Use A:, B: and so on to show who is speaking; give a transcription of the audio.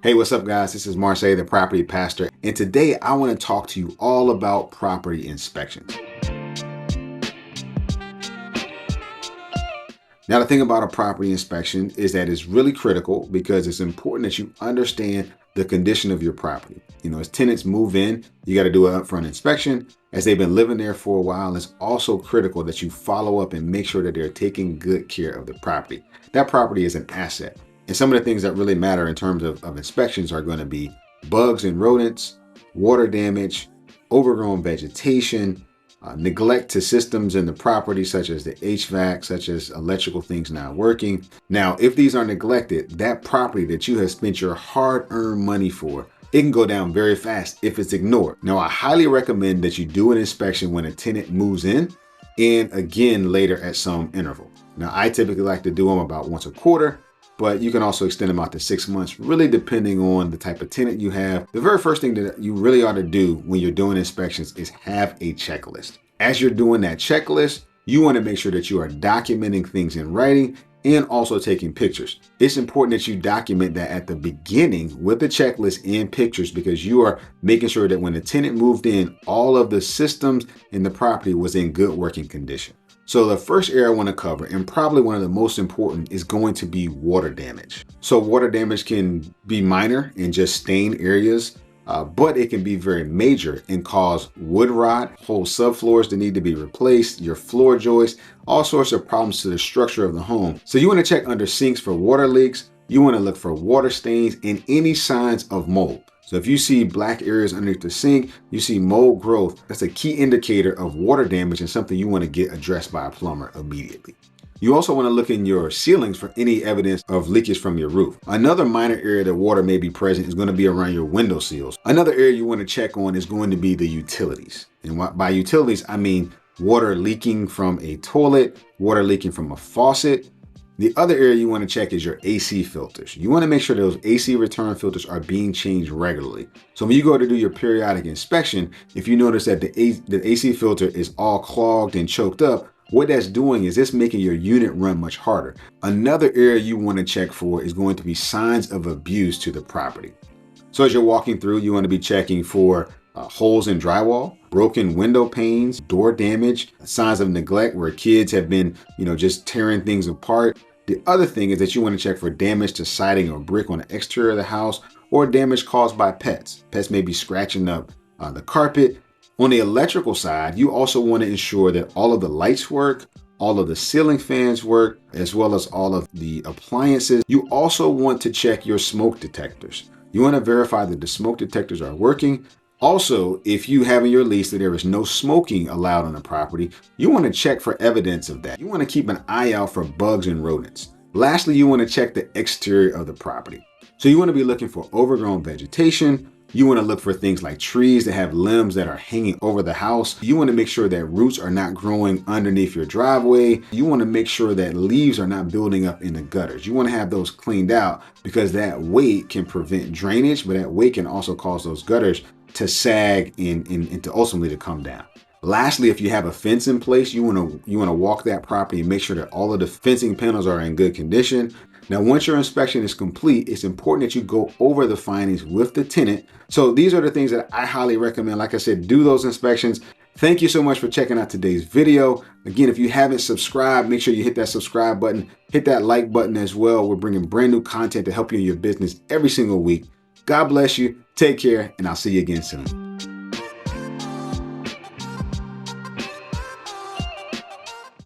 A: Hey, what's up, guys? This is Marsay, the property pastor, and today I want to talk to you all about property inspections. Now, the thing about a property inspection is that it's really critical because it's important that you understand the condition of your property. As tenants move in, you got to do an upfront inspection. As they've been living there for a while, it's also critical that you follow up and make sure that they're taking good care of the property. That property is an asset. And some of the things that really matter in terms of inspections are going to be bugs and rodents, water damage, overgrown vegetation, neglect to systems in the property, such as the HVAC, such as electrical things not working. Now, if these are neglected, that property that you have spent your hard-earned money for, it can go down very fast if it's ignored. Now, I highly recommend that you do an inspection when a tenant moves in and again later at some interval. Now, I typically like to do them about once a quarter, but you can also extend them out to 6 months, really depending on the type of tenant you have. The very first thing that you really ought to do when you're doing inspections is have a checklist. As you're doing that checklist, you want to make sure that you are documenting things in writing and also taking pictures. It's important that you document that at the beginning with the checklist and pictures, because you are making sure that when the tenant moved in, all of the systems in the property was in good working condition. So the first area I want to cover, and probably one of the most important, is going to be water damage. So water damage can be minor and just stain areas, but it can be very major and cause wood rot, whole subfloors that need to be replaced, your floor joists, all sorts of problems to the structure of the home. So you want to check under sinks for water leaks. You want to look for water stains and any signs of mold. So if you see black areas underneath the sink, you see mold growth, that's a key indicator of water damage and something you want to get addressed by a plumber immediately. You also want to look in your ceilings for any evidence of leakage from your roof. Another minor area that water may be present is going to be around your window sills. Another area you want to check on is going to be the utilities. And by utilities, I mean water leaking from a toilet, water leaking from a faucet. The other area you want to check is your AC filters. You want to make sure those AC return filters are being changed regularly. So when you go to do your periodic inspection, if you notice that the AC filter is all clogged and choked up, what that's doing is it's making your unit run much harder. Another area you want to check for is going to be signs of abuse to the property. So as you're walking through, you want to be checking for holes in drywall, broken window panes, door damage, signs of neglect where kids have been, just tearing things apart. The other thing is that you want to check for damage to siding or brick on the exterior of the house, or damage caused by pets. Pets may be scratching up the carpet. On the electrical side, you also want to ensure that all of the lights work, all of the ceiling fans work, as well as all of the appliances. You also want to check your smoke detectors. You want to verify that the smoke detectors are working. Also, if you have in your lease that there is no smoking allowed on the property, you want to check for evidence of that. You want to keep an eye out for bugs and rodents. Lastly, you want to check the exterior of the property. So you want to be looking for overgrown vegetation. You want to look for things like trees that have limbs that are hanging over the house. You want to make sure that roots are not growing underneath your driveway. You want to make sure that leaves are not building up in the gutters. You want to have those cleaned out because that weight can prevent drainage, but that weight can also cause those gutters to sag and to ultimately to come down. Lastly, if you have a fence in place, you want to walk that property and make sure that all of the fencing panels are in good condition. Now, once your inspection is complete, it's important that you go over the findings with the tenant. So these are the things that I highly recommend. Like I said, do those inspections. Thank you so much for checking out today's video. Again, if you haven't subscribed, make sure you hit that subscribe button, hit that like button as well. We're bringing brand new content to help you in your business every single week. God bless you. Take care, and I'll see you again soon.